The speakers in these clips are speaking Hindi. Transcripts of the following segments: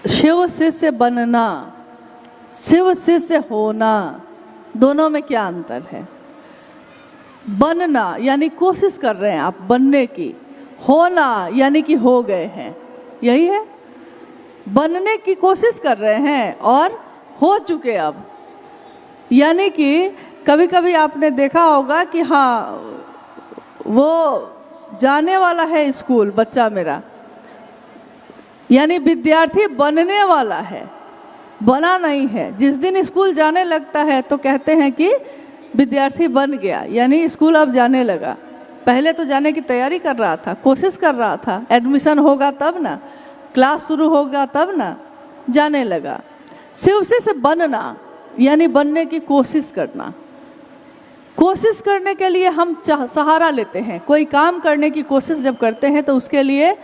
शिव शिष्य बनना, शिव शिष्य होना, दोनों में क्या अंतर है? बनना यानी कोशिश कर रहे हैं आप बनने की, होना यानी कि हो गए हैं, यही है। बनने की कोशिश कर रहे हैं और हो चुके अब। यानी कि कभी कभी आपने देखा होगा कि हाँ वो जाने वाला है स्कूल बच्चा मेरा, यानी विद्यार्थी बनने वाला है, बना नहीं है। जिस दिन स्कूल जाने लगता है तो कहते हैं कि विद्यार्थी बन गया, यानी स्कूल अब जाने लगा। पहले तो जाने की तैयारी कर रहा था, कोशिश कर रहा था, एडमिशन होगा तब ना, क्लास शुरू होगा तब ना, जाने लगा। शिव से बनना यानी बनने की कोशिश करना। कोशिश करने के लिए हम सहारा लेते हैं। कोई काम करने की कोशिश जब करते हैं तो उसके लिए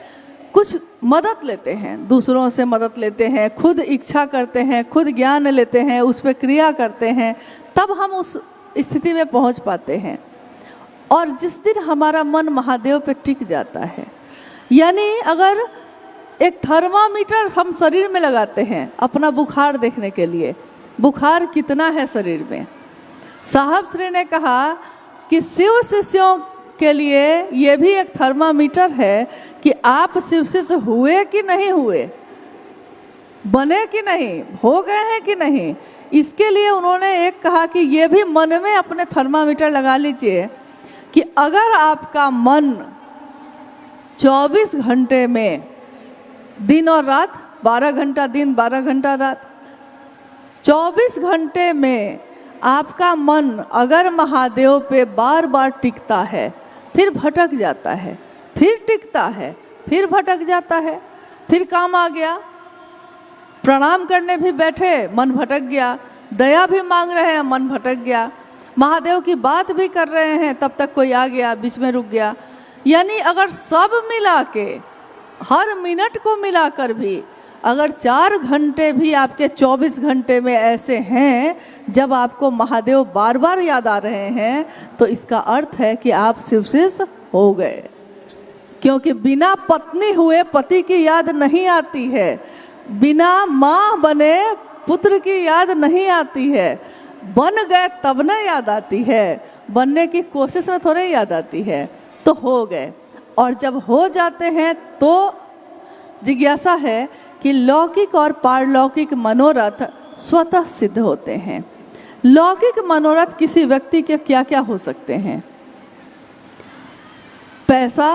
कुछ मदद लेते हैं, दूसरों से मदद लेते हैं, खुद इच्छा करते हैं, खुद ज्ञान लेते हैं, उस पर क्रिया करते हैं, तब हम उस स्थिति में पहुंच पाते हैं। और जिस दिन हमारा मन महादेव पे टिक जाता है, यानी अगर एक थर्मामीटर हम शरीर में लगाते हैं अपना बुखार देखने के लिए, बुखार कितना है शरीर में, साहब श्री ने कहा कि शिव शिष्यों के लिए ये भी एक थर्मामीटर है कि आप शिव शिष्य हुए कि नहीं हुए, बने कि नहीं, हो गए हैं कि नहीं। इसके लिए उन्होंने एक कहा कि ये भी मन में अपने थर्मामीटर लगा लीजिए कि अगर आपका मन 24 घंटे में, दिन और रात, 12 घंटा दिन 12 घंटा रात, 24 घंटे में आपका मन अगर महादेव पे बार बार टिकता है, फिर भटक जाता है, फिर टिकता है, फिर भटक जाता है, फिर काम आ गया, प्रणाम करने भी बैठे मन भटक गया, दया भी मांग रहे हैं मन भटक गया, महादेव की बात भी कर रहे हैं तब तक कोई आ गया बीच में रुक गया। यानी अगर सब मिला के, हर मिनट को मिलाकर भी अगर 4 घंटे भी आपके 24 घंटे में ऐसे हैं जब आपको महादेव बार बार याद आ रहे हैं, तो इसका अर्थ है कि आप शिव शिष्य हो गए। क्योंकि बिना पत्नी हुए पति की याद नहीं आती है, बिना माँ बने पुत्र की याद नहीं आती है, बन गए तब न याद आती है, बनने की कोशिश में थोड़े याद आती है। तो हो गए, और जब हो जाते हैं तो जिज्ञासा है कि लौकिक और पारलौकिक मनोरथ स्वतः सिद्ध होते हैं। लौकिक मनोरथ किसी व्यक्ति के क्या क्या हो सकते हैं? पैसा,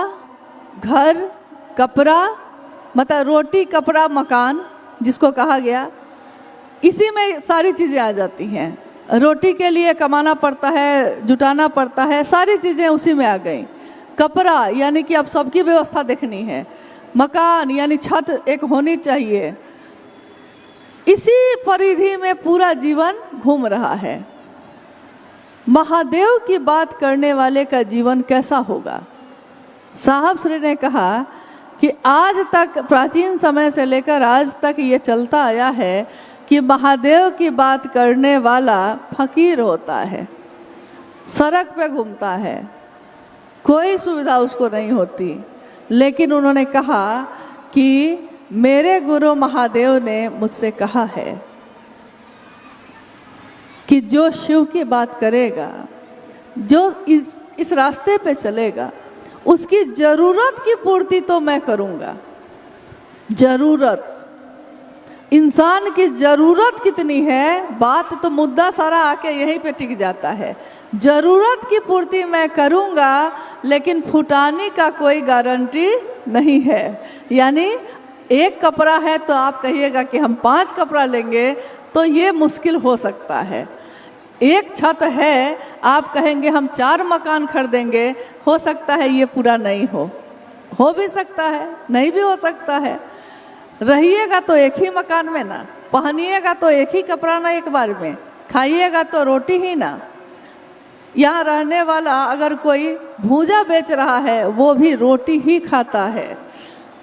घर, कपड़ा, मतलब रोटी कपड़ा मकान जिसको कहा गया, इसी में सारी चीज़ें आ जाती हैं। रोटी के लिए कमाना पड़ता है, जुटाना पड़ता है, सारी चीज़ें उसी में आ गई। कपड़ा यानी कि अब सबकी व्यवस्था देखनी है, मकान यानी छत एक होनी चाहिए, इसी परिधि में पूरा जीवन घूम रहा है। महादेव की बात करने वाले का जीवन कैसा होगा? साहब श्री ने कहा कि आज तक, प्राचीन समय से लेकर आज तक ये चलता आया है कि महादेव की बात करने वाला फकीर होता है, सड़क पे घूमता है, कोई सुविधा उसको नहीं होती। लेकिन उन्होंने कहा कि मेरे गुरु महादेव ने मुझसे कहा है कि जो शिव की बात करेगा, जो इस रास्ते पे चलेगा, उसकी ज़रूरत की पूर्ति तो मैं करूँगा। ज़रूरत, इंसान की ज़रूरत कितनी है, बात तो मुद्दा सारा आके यहीं पे टिक जाता है। ज़रूरत की पूर्ति मैं करूँगा, लेकिन फुटाने का कोई गारंटी नहीं है। यानी एक कपड़ा है तो आप कहिएगा कि हम 5 कपड़ा लेंगे, तो ये मुश्किल हो सकता है। एक छत है, आप कहेंगे हम 4 मकान खरीदेंगे, हो सकता है ये पूरा नहीं हो भी सकता है, नहीं भी हो सकता है। रहिएगा तो एक ही मकान में ना, पहनिएगा तो एक ही कपड़ा ना एक बार में, खाइएगा तो रोटी ही ना। यहाँ रहने वाला अगर कोई भूजा बेच रहा है वो भी रोटी ही खाता है,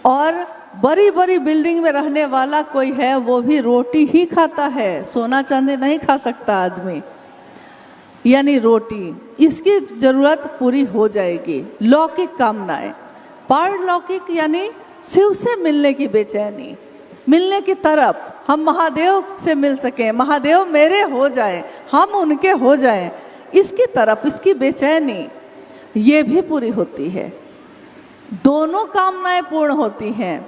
और बड़ी बड़ी बिल्डिंग में रहने वाला कोई है वो भी रोटी ही खाता है, सोना चांदी नहीं खा सकता आदमी। यानी रोटी, इसकी ज़रूरत पूरी हो जाएगी। लौकिक कामनाएं, पारलौकिक यानी शिव से मिलने की बेचैनी, मिलने की तरफ, हम महादेव से मिल सकें, महादेव मेरे हो जाए, हम उनके हो जाएं, इसकी तरफ, इसकी बेचैनी, ये भी पूरी होती है। दोनों कामनाएं पूर्ण होती हैं।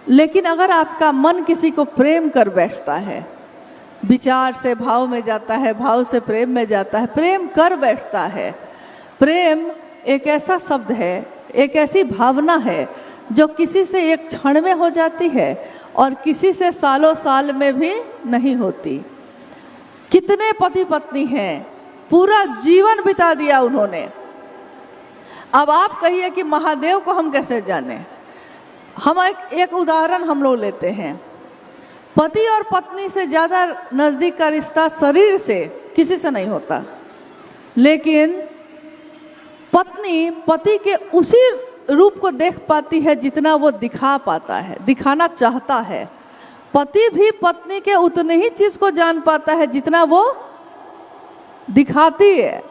लेकिन अगर आपका मन किसी को प्रेम कर बैठता है, विचार से भाव में जाता है, भाव से प्रेम में जाता है, प्रेम कर बैठता है। प्रेम एक ऐसा शब्द है, एक ऐसी भावना है जो किसी से एक क्षण में हो जाती है और किसी से सालों साल में भी नहीं होती। कितने पति पत्नी हैं, पूरा जीवन बिता दिया उन्होंने। अब आप कहिए कि महादेव को हम कैसे जाने। हम एक उदाहरण हम लोग लेते हैं। पति और पत्नी से ज़्यादा नज़दीक का रिश्ता शरीर से किसी से नहीं होता, लेकिन पत्नी पति के उसी रूप को देख पाती है जितना वो दिखा पाता है, दिखाना चाहता है। पति भी पत्नी के उतने ही चीज़ को जान पाता है जितना वो दिखाती है।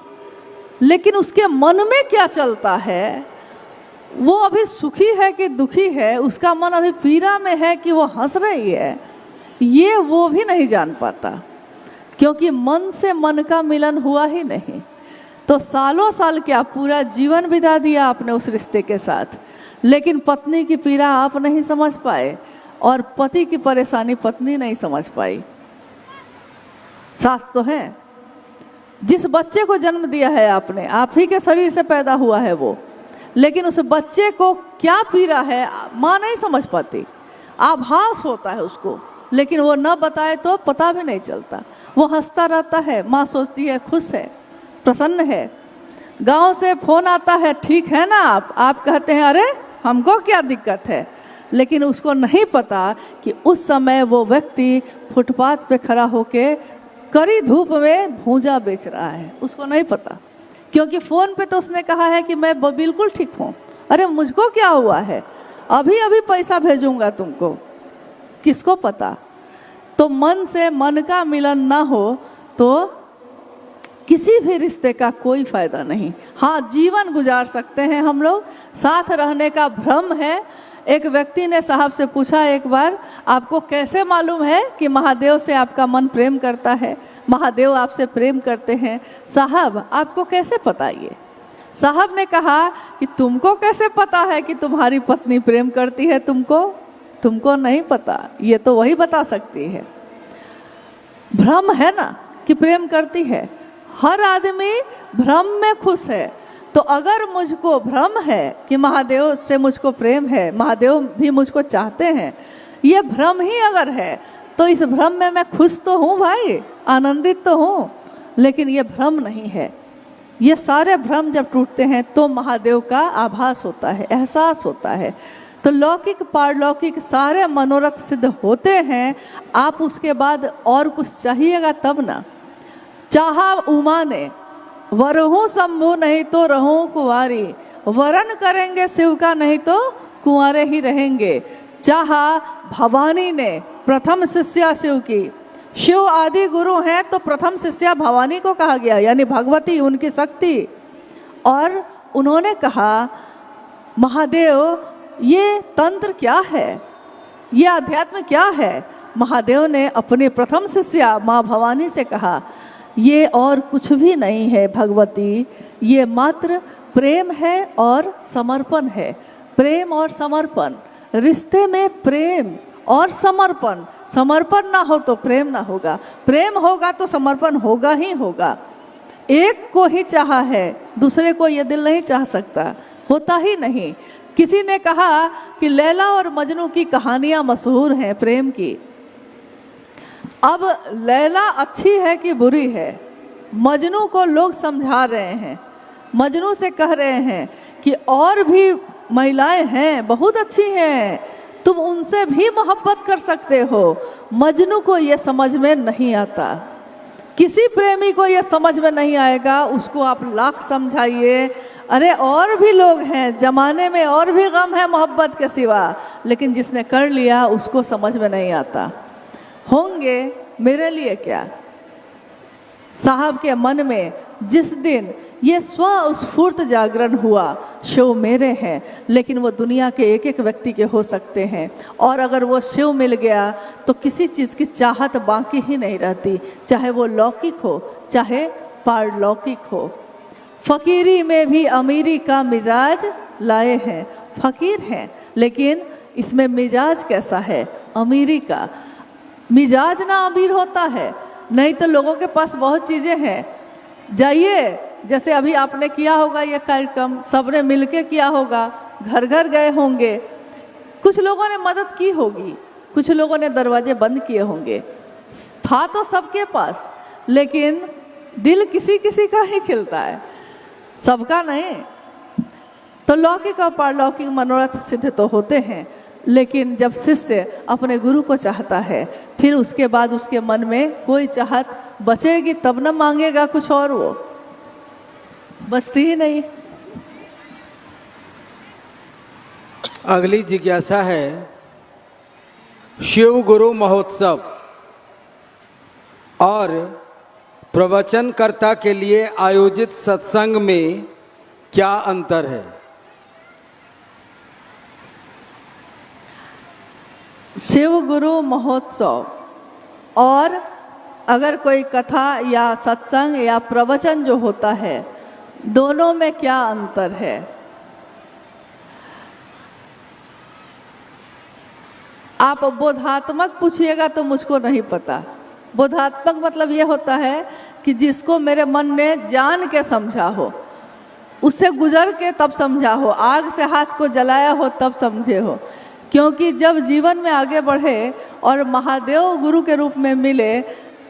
लेकिन उसके मन में क्या चलता है, वो अभी सुखी है कि दुखी है, उसका मन अभी पीड़ा में है कि वो हंस रही है, ये वो भी नहीं जान पाता, क्योंकि मन से मन का मिलन हुआ ही नहीं। तो सालों साल क्या, पूरा जीवन बिता दिया आपने उस रिश्ते के साथ, लेकिन पत्नी की पीड़ा आप नहीं समझ पाए और पति की परेशानी पत्नी नहीं समझ पाई। साथ तो है। जिस बच्चे को जन्म दिया है आपने, आप ही के शरीर से पैदा हुआ है वो, लेकिन उस बच्चे को क्या पीड़ा है माँ नहीं समझ पाती। आभास होता है उसको, लेकिन वो न बताए तो पता भी नहीं चलता। वो हंसता रहता है, माँ सोचती है खुश है, प्रसन्न है। गांव से फोन आता है, ठीक है ना आप कहते हैं अरे हमको क्या दिक्कत है, लेकिन उसको नहीं पता कि उस समय वो व्यक्ति फुटपाथ पे खड़ा होके कड़ी धूप में भूजा बेच रहा है, उसको नहीं पता। क्योंकि फ़ोन पे तो उसने कहा है कि मैं बिल्कुल ठीक हूँ, अरे मुझको क्या हुआ है, अभी अभी पैसा भेजूंगा तुमको, किसको पता। तो मन से मन का मिलन ना हो तो किसी भी रिश्ते का कोई फ़ायदा नहीं। हाँ, जीवन गुजार सकते हैं हम लोग, साथ रहने का भ्रम है। एक व्यक्ति ने साहब से पूछा एक बार, आपको कैसे मालूम है कि महादेव से आपका मन प्रेम करता है, महादेव आपसे प्रेम करते हैं, साहब आपको कैसे पता ये। साहब ने कहा कि तुमको कैसे पता है कि तुम्हारी पत्नी प्रेम करती है, तुमको नहीं पता, ये तो वही बता सकती है। भ्रम है ना कि प्रेम करती है, हर आदमी भ्रम में खुश है। तो अगर मुझको भ्रम है कि महादेव से मुझको प्रेम है, महादेव भी मुझको चाहते हैं, ये भ्रम ही अगर है तो इस भ्रम में मैं खुश तो हूँ भाई, आनंदित तो हूँ, लेकिन ये भ्रम नहीं है। ये सारे भ्रम जब टूटते हैं तो महादेव का आभास होता है, एहसास होता है। तो लौकिक पारलौकिक सारे मनोरथ सिद्ध होते हैं। आप उसके बाद और कुछ चाहिएगा तब ना। चाहा उमा ने वरहूँ शंभु नहीं तो रहूँ कुंवारी, वरन करेंगे शिव का नहीं तो कुंवारे ही रहेंगे। चाहा भवानी ने प्रथम शिष्या शिव की, शिव आदि गुरु हैं तो प्रथम शिष्या भवानी को कहा गया, यानी भगवती उनकी शक्ति। और उन्होंने कहा महादेव ये तंत्र क्या है, ये अध्यात्म क्या है। महादेव ने अपनी प्रथम शिष्या माँ भवानी से कहा ये और कुछ भी नहीं है भगवती, ये मात्र प्रेम है और समर्पण है। प्रेम और समर्पण, रिश्ते में प्रेम और समर्पण, समर्पण ना हो तो प्रेम ना होगा, प्रेम होगा तो समर्पण होगा ही होगा। एक को ही चाहा है, दूसरे को ये दिल नहीं चाह सकता, होता ही नहीं। किसी ने कहा कि लैला और मजनू की कहानियाँ मशहूर हैं प्रेम की। अब लैला अच्छी है कि बुरी है, मजनू को लोग समझा रहे हैं, मजनू से कह रहे हैं कि और भी महिलाएं हैं बहुत अच्छी हैं, तुम उनसे भी मोहब्बत कर सकते हो। मजनू को ये समझ में नहीं आता, किसी प्रेमी को ये समझ में नहीं आएगा। उसको आप लाख समझाइए, अरे और भी लोग हैं ज़माने में, और भी गम है मोहब्बत के सिवा, लेकिन जिसने कर लिया उसको समझ में नहीं आता। होंगे मेरे लिए क्या। साहब के मन में जिस दिन ये स्वस्फूर्त जागरण हुआ, शिव मेरे हैं, लेकिन वो दुनिया के एक एक व्यक्ति के हो सकते हैं। और अगर वो शिव मिल गया तो किसी चीज़ की चाहत बाकी ही नहीं रहती, चाहे वो लौकिक हो चाहे पारलौकिक हो। फकीरी में भी अमीरी का मिजाज लाए हैं, फकीर हैं लेकिन इसमें मिजाज कैसा है, अमीरी का। मिजाज ना अमीर होता है, नहीं तो लोगों के पास बहुत चीज़ें हैं। जाइए, जैसे अभी आपने किया होगा ये कार्यक्रम, सबने मिलके किया होगा, घर घर गए होंगे, कुछ लोगों ने मदद की होगी, कुछ लोगों ने दरवाजे बंद किए होंगे। था तो सबके पास, लेकिन दिल किसी किसी का ही खिलता है, सबका नहीं। तो लौकिक और पारलौकिक मनोरथ सिद्ध तो होते हैं, लेकिन जब शिष्य अपने गुरु को चाहता है, फिर उसके बाद उसके मन में कोई चाहत बचेगी तब न मांगेगा कुछ और, वो बचती ही नहीं। अगली जिज्ञासा है, शिव गुरु महोत्सव और प्रवचनकर्ता के लिए आयोजित सत्संग में क्या अंतर है? शिव गुरु महोत्सव और अगर कोई कथा या सत्संग या प्रवचन जो होता है, दोनों में क्या अंतर है? आप बोधात्मक पूछिएगा तो मुझको नहीं पता। बोधात्मक मतलब ये होता है कि जिसको मेरे मन ने जान के समझा हो, उससे गुजर के तब समझा हो, आग से हाथ को जलाया हो तब समझे हो। क्योंकि जब जीवन में आगे बढ़े और महादेव गुरु के रूप में मिले,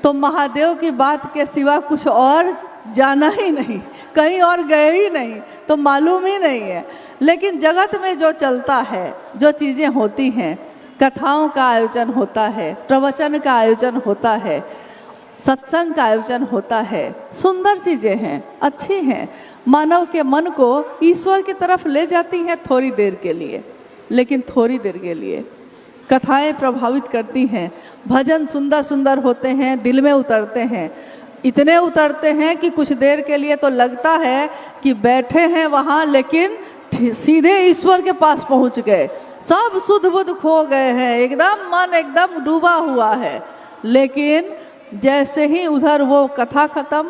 तो महादेव की बात के सिवा कुछ और जाना ही नहीं, कहीं और गए ही नहीं, तो मालूम ही नहीं है। लेकिन जगत में जो चलता है, जो चीज़ें होती हैं, कथाओं का आयोजन होता है, प्रवचन का आयोजन होता है, सत्संग का आयोजन होता है, सुंदर चीज़ें हैं, अच्छी हैं, मानव के मन को ईश्वर की तरफ ले जाती हैं थोड़ी देर के लिए, लेकिन थोड़ी देर के लिए। कथाएं प्रभावित करती हैं, भजन सुंदर सुंदर होते हैं, दिल में उतरते हैं, इतने उतरते हैं कि कुछ देर के लिए तो लगता है कि बैठे हैं वहाँ, लेकिन सीधे ईश्वर के पास पहुँच गए, सब सुध बुध खो गए हैं, एकदम मन एकदम डूबा हुआ है। लेकिन जैसे ही उधर वो कथा खत्म,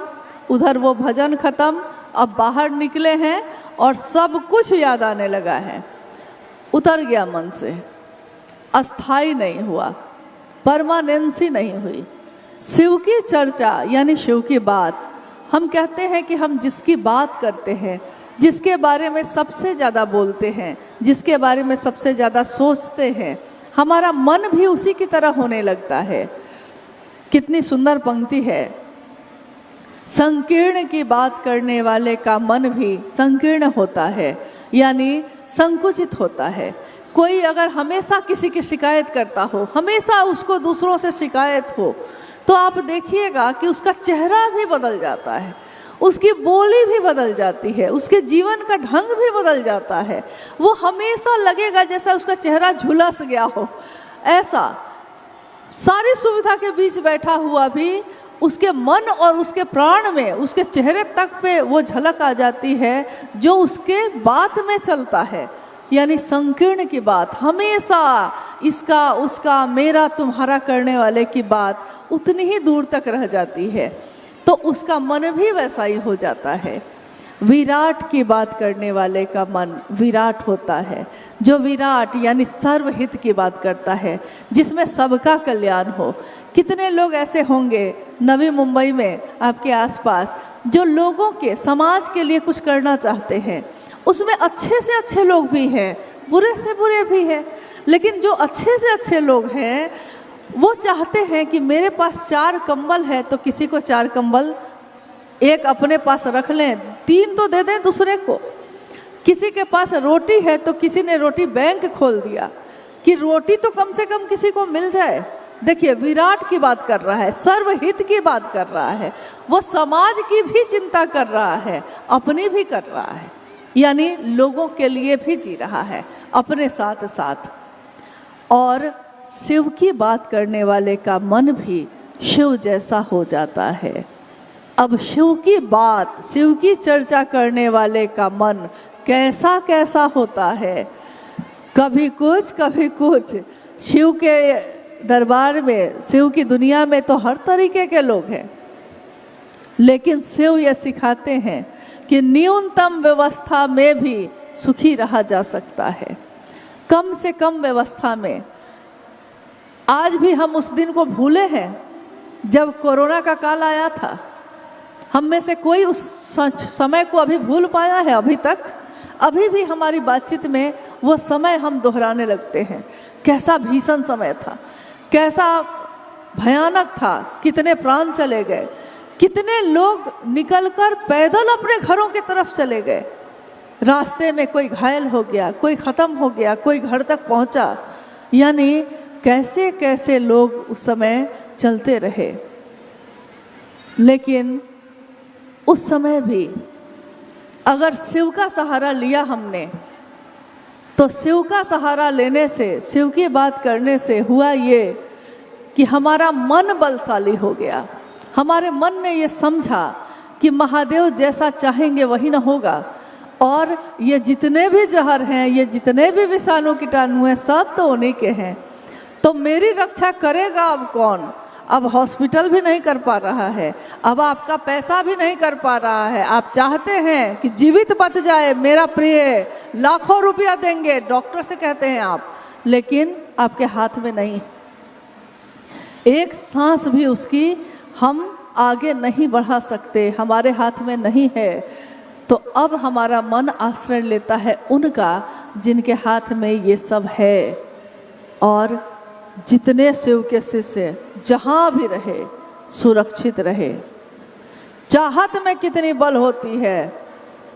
उधर वो भजन खत्म, अब बाहर निकले हैं और सब कुछ याद आने लगा है, उतर गया मन से, अस्थाई नहीं हुआ, परमानेंसी नहीं हुई। शिव की चर्चा यानी शिव की बात, हम कहते हैं कि हम जिसकी बात करते हैं, जिसके बारे में सबसे ज़्यादा बोलते हैं, जिसके बारे में सबसे ज़्यादा सोचते हैं, हमारा मन भी उसी की तरह होने लगता है। कितनी सुंदर पंक्ति है, संकीर्ण की बात करने वाले का मन भी संकीर्ण होता है, यानी संकुचित होता है। कोई अगर हमेशा किसी की शिकायत करता हो, हमेशा उसको दूसरों से शिकायत हो, तो आप देखिएगा कि उसका चेहरा भी बदल जाता है, उसकी बोली भी बदल जाती है, उसके जीवन का ढंग भी बदल जाता है। वो हमेशा लगेगा जैसा उसका चेहरा झुलस गया हो, ऐसा। सारी सुविधा के बीच बैठा हुआ भी उसके मन और उसके प्राण में, उसके चेहरे तक पे वो झलक आ जाती है जो उसके बात में चलता है। यानी संकीर्ण की बात, हमेशा इसका उसका मेरा तुम्हारा करने वाले की बात उतनी ही दूर तक रह जाती है, तो उसका मन भी वैसा ही हो जाता है। विराट की बात करने वाले का मन विराट होता है, जो विराट यानी सर्वहित की बात करता है, जिसमें सबका कल्याण हो। कितने लोग ऐसे होंगे नवी मुंबई में आपके आसपास जो लोगों के, समाज के लिए कुछ करना चाहते हैं। उसमें अच्छे से अच्छे लोग भी हैं, बुरे से बुरे भी हैं, लेकिन जो अच्छे से अच्छे लोग हैं वो चाहते हैं कि मेरे पास 4 कंबल है तो किसी को 4 कंबल एक अपने पास रख लें, 3 तो दे दें दूसरे को। किसी के पास रोटी है तो किसी ने रोटी बैंक खोल दिया कि रोटी तो कम से कम किसी को मिल जाए। देखिए, विराट की बात कर रहा है, सर्वहित की बात कर रहा है, वो समाज की भी चिंता कर रहा है, अपनी भी कर रहा है, यानी लोगों के लिए भी जी रहा है अपने साथ साथ। और शिव की बात करने वाले का मन भी शिव जैसा हो जाता है। अब शिव की बात, शिव की चर्चा करने वाले का मन कैसा कैसा होता है, कभी कुछ। शिव के दरबार में, शिव की दुनिया में तो हर तरीके के लोग हैं, लेकिन शिव ये सिखाते हैं कि न्यूनतम व्यवस्था में भी सुखी रहा जा सकता है, कम से कम व्यवस्था में। आज भी हम उस दिन को भूले हैं जब कोरोना का काल आया था। हम में से कोई उस समय को अभी भूल पाया है अभी तक? अभी भी हमारी बातचीत में वो समय हम दोहराने लगते हैं। कैसा भीषण समय था, कैसा भयानक था, कितने प्राण चले गए, कितने लोग निकलकर पैदल अपने घरों की तरफ चले गए। रास्ते में कोई घायल हो गया, कोई ख़त्म हो गया, कोई घर तक पहुंचा। यानी कैसे कैसे लोग उस समय चलते रहे। लेकिन उस समय भी अगर शिव का सहारा लिया हमने, तो शिव का सहारा लेने से, शिव की बात करने से हुआ ये कि हमारा मन बलशाली हो गया। हमारे मन ने ये समझा कि महादेव जैसा चाहेंगे वही ना होगा, और ये जितने भी जहर हैं, ये जितने भी विषाणु कीटाणु हैं, सब तो उन्हीं के हैं। तो मेरी रक्षा करेगा अब कौन? अब हॉस्पिटल भी नहीं कर पा रहा है, अब आपका पैसा भी नहीं कर पा रहा है। आप चाहते हैं कि जीवित बच जाए मेरा प्रिय, लाखों रुपया देंगे, डॉक्टर से कहते हैं आप, लेकिन आपके हाथ में नहीं, एक सांस भी उसकी हम आगे नहीं बढ़ा सकते, हमारे हाथ में नहीं है। तो अब हमारा मन आश्रय लेता है उनका जिनके हाथ में ये सब है। और जितने शिव के शिष्य जहाँ भी रहे सुरक्षित रहे। चाहत में कितनी बल होती है,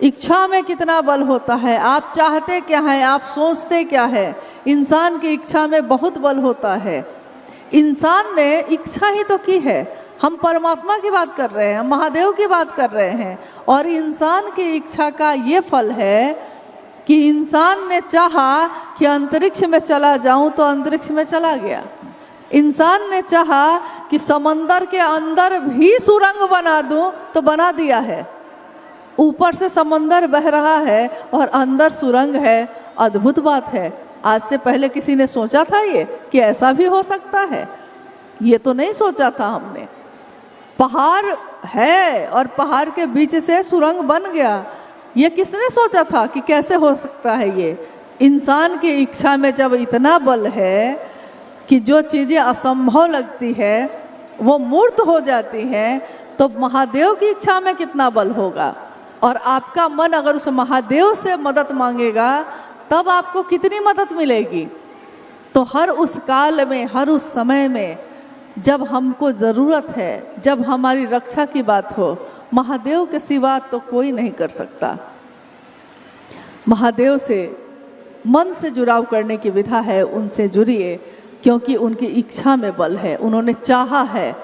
इच्छा में कितना बल होता है। आप चाहते क्या है, आप सोचते क्या है। इंसान की इच्छा में बहुत बल होता है। इंसान ने इच्छा ही तो की है। हम परमात्मा की बात कर रहे हैं, महादेव की बात कर रहे हैं, और इंसान की इच्छा का ये फल है कि इंसान ने चाहा कि अंतरिक्ष में चला जाऊं तो अंतरिक्ष में चला गया। इंसान ने चाहा कि समंदर के अंदर भी सुरंग बना दूं तो बना दिया है। ऊपर से समंदर बह रहा है और अंदर सुरंग है। अद्भुत बात है। आज से पहले किसी ने सोचा था ये कि ऐसा भी हो सकता है? ये तो नहीं सोचा था हमने। पहाड़ है और पहाड़ के बीच से सुरंग बन गया, ये किसने सोचा था कि कैसे हो सकता है ये? इंसान की इच्छा में जब इतना बल है कि जो चीज़ें असंभव लगती है वो मूर्त हो जाती हैं, तो महादेव की इच्छा में कितना बल होगा। और आपका मन अगर उस महादेव से मदद मांगेगा तब आपको कितनी मदद मिलेगी। तो हर उस काल में, हर उस समय में जब हमको ज़रूरत है, जब हमारी रक्षा की बात हो, महादेव के सिवा तो कोई नहीं कर सकता। महादेव से मन से जुड़ाव करने की विधा है, उनसे जुड़िए, क्योंकि उनकी इच्छा में बल है। उन्होंने चाहा है।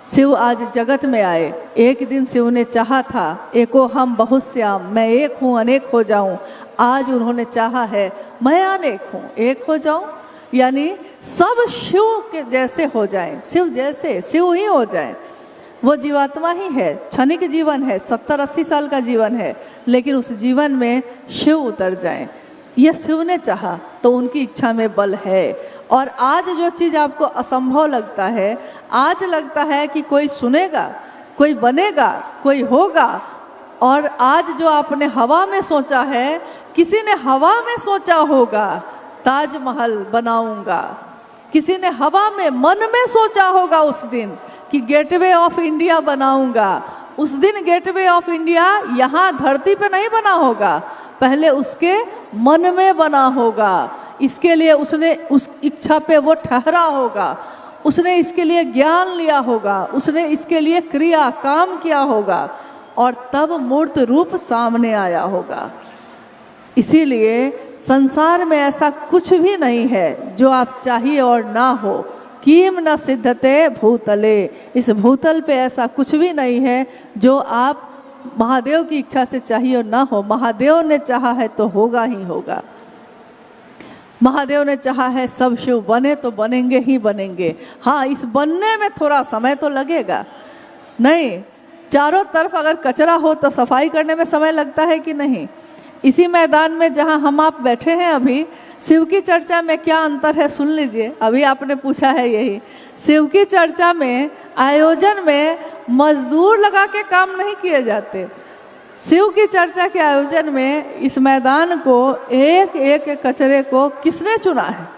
शिव आज जगत में आए। एक दिन शिव ने चाहा था, एको हम बहुत श्याम, मैं एक हूँ अनेक हो जाऊँ। आज उन्होंने चाहा है, मैं अनेक हूँ एक हो जाऊँ, यानी सब शिव के जैसे हो जाएं, शिव जैसे, शिव ही हो जाएं। वो जीवात्मा ही है, क्षणिक जीवन है, 70-80 साल का जीवन है, लेकिन उस जीवन में शिव उतर जाएं। ये शिव ने चाहा, तो उनकी इच्छा में बल है। और आज जो चीज़ आपको असंभव लगता है, आज लगता है कि कोई सुनेगा, कोई बनेगा, कोई होगा, और आज जो आपने हवा में सोचा है, किसी ने हवा में सोचा होगा ताजमहल बनाऊंगा, किसी ने हवा में, मन में सोचा होगा उस दिन कि गेटवे ऑफ इंडिया बनाऊंगा। उस दिन गेटवे ऑफ इंडिया यहाँ धरती पे नहीं बना होगा, पहले उसके मन में बना होगा। इसके लिए उसने उस इच्छा पे वो ठहरा होगा, उसने इसके लिए ज्ञान लिया होगा, उसने इसके लिए क्रिया काम किया होगा, और तब मूर्त रूप सामने आया होगा। इसीलिए संसार में ऐसा कुछ भी नहीं है जो आप चाहिए और ना हो। कीम न सिद्धते भूतले, इस भूतल पे ऐसा कुछ भी नहीं है जो आप महादेव की इच्छा से चाहिए और ना हो। महादेव ने चाहा है तो होगा ही होगा। महादेव ने चाहा है सब शिव बने तो बनेंगे ही बनेंगे। हाँ, इस बनने में थोड़ा समय तो लगेगा। नहीं, चारों तरफ अगर कचरा हो तो सफाई करने में समय लगता है कि नहीं? इसी मैदान में जहाँ हम आप बैठे हैं अभी, शिव की चर्चा में क्या अंतर है सुन लीजिए। अभी आपने पूछा है यही, शिव की चर्चा में आयोजन में मजदूर लगा के काम नहीं किए जाते। शिव की चर्चा के आयोजन में इस मैदान को एक एक कचरे को किसने चुना है?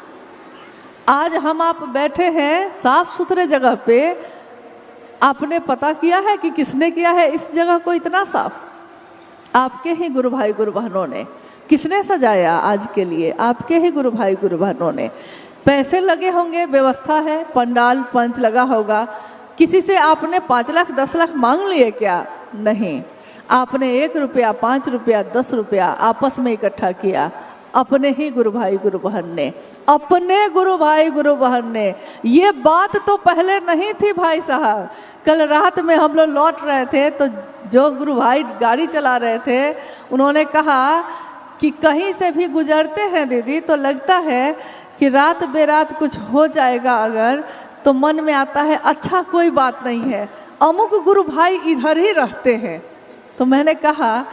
आज हम आप बैठे हैं साफ सुथरे जगह पे, आपने पता किया है कि किसने किया है इस जगह को इतना साफ? आपके ही गुरु भाई गुरु बहनों ने। किसने सजाया आज के लिए? आपके ही गुरु भाई गुरु बहनों ने। पैसे लगे होंगे, व्यवस्था है, पंडाल पंच लगा होगा। किसी से आपने 5 लाख 10 लाख मांग लिए क्या? नहीं, आपने 1 रुपया 5 रुपया 10 रुपया आपस में इकट्ठा किया, अपने ही गुरु भाई गुरु बहन ने, अपने गुरु भाई गुरु बहन ने। ये बात तो पहले नहीं थी भाई साहब। कल रात में हम लोग लौट रहे थे तो जो गुरु भाई गाड़ी चला रहे थे उन्होंने कहा कि कहीं से भी गुजरते हैं दीदी तो लगता है कि रात बेरात कुछ हो जाएगा अगर, तो मन में आता है अच्छा कोई बात नहीं है, अमुक गुरु भाई इधर ही रहते हैं। तो मैंने कहा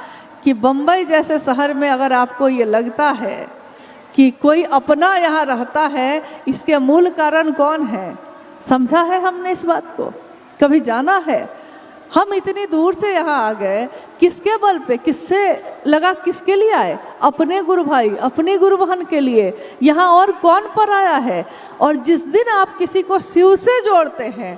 कि बम्बई जैसे शहर में अगर आपको ये लगता है कि कोई अपना यहाँ रहता है, इसके मूल कारण कौन है? समझा है हमने इस बात को? कभी जाना है? हम इतनी दूर से यहाँ आ गए किसके बल पे? किससे लगा? किसके लिए आए? अपने गुरु भाई अपने गुरु बहन के लिए। यहाँ और कौन पर आया है? और जिस दिन आप किसी को शिव से जोड़ते हैं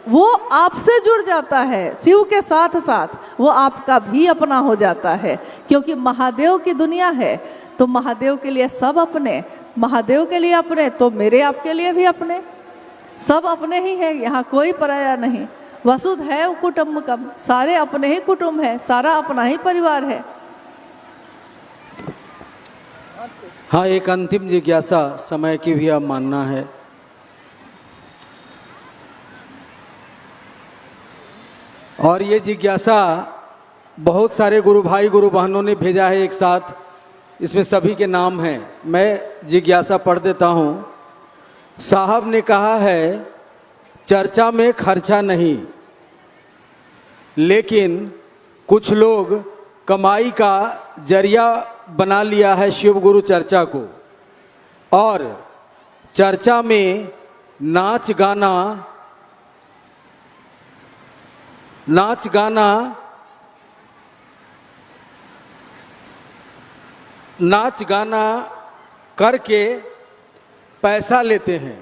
वो आपसे जुड़ जाता है, शिव के साथ साथ वो आपका भी अपना हो जाता है। क्योंकि महादेव की दुनिया है तो महादेव के लिए सब अपने, महादेव के लिए अपने तो मेरे आपके लिए भी अपने, सब अपने ही है। यहाँ कोई पराया नहीं। वसुधैव कुटुम्बकम, सारे अपने ही कुटुंब है, सारा अपना ही परिवार है। हाँ, एक अंतिम जिज्ञासा समय की भी अब मानना है। और ये जिज्ञासा बहुत सारे गुरु भाई गुरु बहनों ने भेजा है एक साथ, इसमें सभी के नाम हैं। मैं जिज्ञासा पढ़ देता हूँ। साहब ने कहा है चर्चा में खर्चा नहीं, लेकिन कुछ लोग कमाई का जरिया बना लिया है शिव गुरु चर्चा को, और चर्चा में नाच गाना करके पैसा लेते हैं।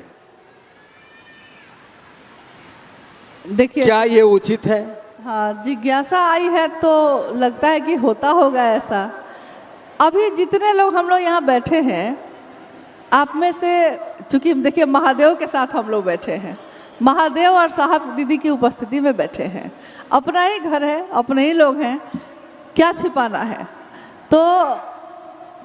देखिए, क्या ये उचित है? हाँ, जिज्ञासा आई है तो लगता है कि होता होगा ऐसा। अभी जितने लोग हम लोग यहाँ बैठे हैं, आप में से, चूँकि देखिए महादेव के साथ हम लोग बैठे हैं, महादेव और साहब दीदी की उपस्थिति में बैठे हैं, अपना ही घर है, अपने ही लोग हैं, क्या छिपाना है। तो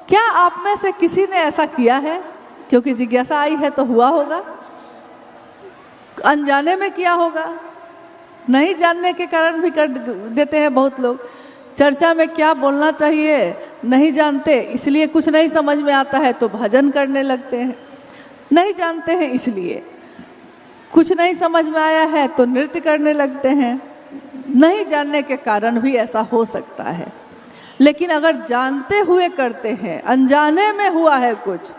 क्या आप में से किसी ने ऐसा किया है? क्योंकि जिज्ञासा आई है तो हुआ होगा, अनजाने में किया होगा, नहीं जानने के कारण भी कर देते हैं बहुत लोग। चर्चा में क्या बोलना चाहिए नहीं जानते, इसलिए कुछ नहीं समझ में आता है तो भजन करने लगते हैं, नहीं जानते हैं इसलिए। कुछ नहीं समझ में आया है तो नृत्य करने लगते हैं, नहीं जानने के कारण भी ऐसा हो सकता है। लेकिन अगर जानते हुए करते हैं, अनजाने में हुआ है कुछ,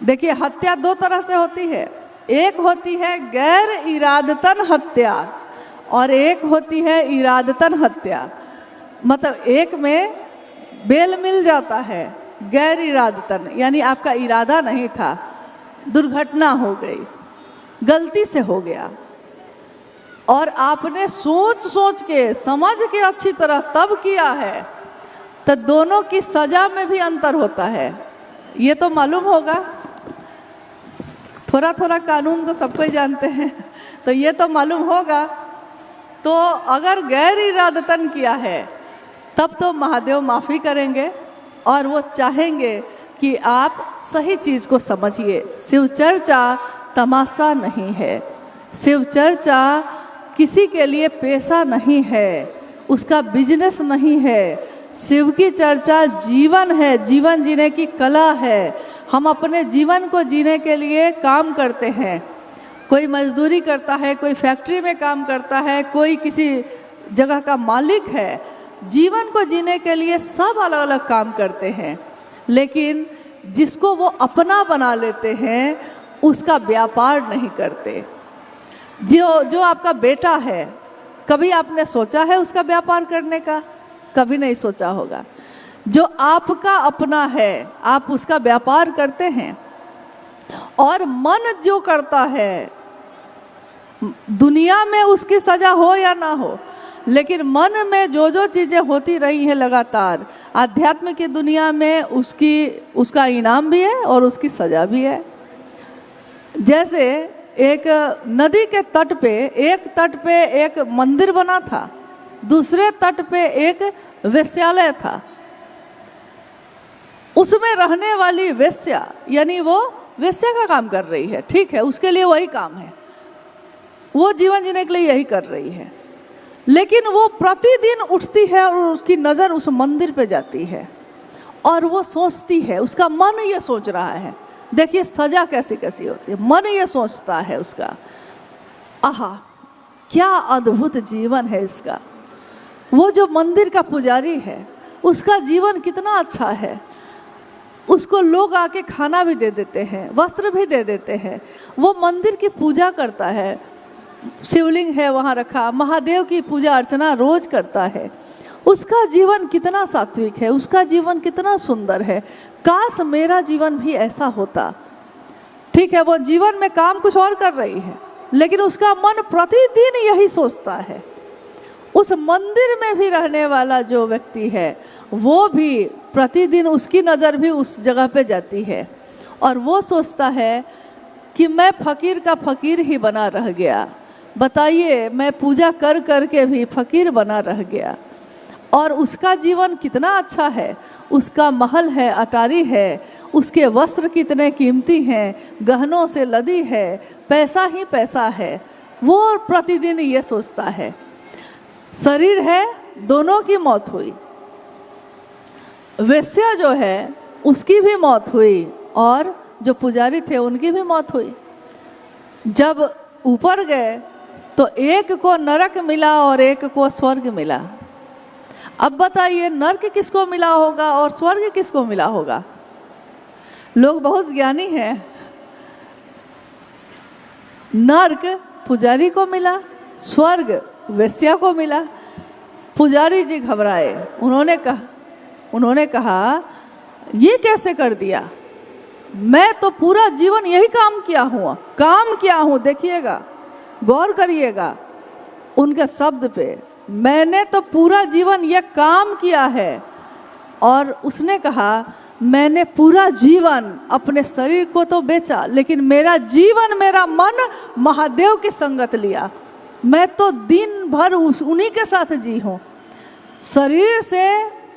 देखिए हत्या 2 तरह से होती है। एक होती है गैर इरादतन हत्या और एक होती है इरादतन हत्या। मतलब एक में बेल मिल जाता है, गैर इरादतन यानी आपका इरादा नहीं था, दुर्घटना हो गई, गलती से हो गया, और आपने सोच सोच के समझ के अच्छी तरह तब किया है, तो दोनों की सजा में भी अंतर होता है। ये तो मालूम होगा, थोड़ा थोड़ा कानून तो सबको ही जानते हैं, तो ये तो मालूम होगा। तो अगर गैर इरादतन किया है तब तो महादेव माफ़ी करेंगे और वो चाहेंगे कि आप सही चीज़ को समझिए। शिव चर्चा तमाशा नहीं है, शिव चर्चा किसी के लिए पेशा नहीं है, उसका बिजनेस नहीं है। शिव की चर्चा जीवन है, जीवन जीने की कला है। हम अपने जीवन को जीने के लिए काम करते हैं, कोई मजदूरी करता है, कोई फैक्ट्री में काम करता है, कोई किसी जगह का मालिक है। जीवन को जीने के लिए सब अलग अलग काम करते हैं, लेकिन जिसको वो अपना बना लेते हैं उसका व्यापार नहीं करते। जो आपका बेटा है, कभी आपने सोचा है उसका व्यापार करने का? कभी नहीं सोचा होगा। जो आपका अपना है आप उसका व्यापार करते हैं। और मन जो करता है, दुनिया में उसकी सजा हो या ना हो, लेकिन मन में जो जो चीज़ें होती रही हैं लगातार, आध्यात्म की दुनिया में उसका इनाम भी है और उसकी सजा भी है। जैसे एक नदी के तट पे, एक तट पे एक मंदिर बना था, दूसरे तट पे एक वेश्यालय था। उसमें रहने वाली वेश्या, यानी वो वेश्या का काम कर रही है, ठीक है, उसके लिए वही काम है, वो जीवन जीने के लिए यही कर रही है। लेकिन वो प्रतिदिन उठती है और उसकी नज़र उस मंदिर पे जाती है और वो सोचती है, उसका मन ये सोच रहा है, देखिए सजा कैसी कैसी होती है, मन ये सोचता है उसका, आहा क्या अद्भुत जीवन है इसका। वो जो मंदिर का पुजारी है उसका जीवन कितना अच्छा है, उसको लोग आके खाना भी दे देते हैं, वस्त्र भी दे देते हैं, वो मंदिर की पूजा करता है, शिवलिंग है वहाँ रखा, महादेव की पूजा अर्चना रोज करता है। उसका जीवन कितना सात्विक है, उसका जीवन कितना सुंदर है। काश मेरा जीवन भी ऐसा होता। ठीक है, वो जीवन में काम कुछ और कर रही है, लेकिन उसका मन प्रतिदिन यही सोचता है। उस मंदिर में भी रहने वाला जो व्यक्ति है वो भी प्रतिदिन, उसकी नज़र भी उस जगह पे जाती है और वो सोचता है कि मैं फकीर का फकीर ही बना रह गया। बताइए, मैं पूजा कर कर के भी फकीर बना रह गया। और उसका जीवन कितना अच्छा है, उसका महल है, अटारी है, उसके वस्त्र कितने कीमती हैं, गहनों से लदी है, पैसा ही पैसा है। वो प्रतिदिन ये सोचता है। शरीर है, दोनों की मौत हुई। वेश्या जो है उसकी भी मौत हुई और जो पुजारी थे उनकी भी मौत हुई। जब ऊपर गए तो एक को नरक मिला और एक को स्वर्ग मिला। अब बताइए, नरक किसको मिला होगा और स्वर्ग किसको मिला होगा? लोग बहुत ज्ञानी हैं। नरक पुजारी को मिला, स्वर्ग वेश्या को मिला। पुजारी जी घबराए, उन्होंने कहा ये कैसे कर दिया? मैं तो पूरा जीवन यही काम किया हूँ, देखिएगा, गौर करिएगा उनके शब्द पे, मैंने तो पूरा जीवन ये काम किया है। और उसने कहा मैंने पूरा जीवन अपने शरीर को तो बेचा, लेकिन मेरा जीवन, मेरा मन महादेव की संगत लिया। मैं तो दिन भर उन्हीं के साथ जी हूँ। शरीर से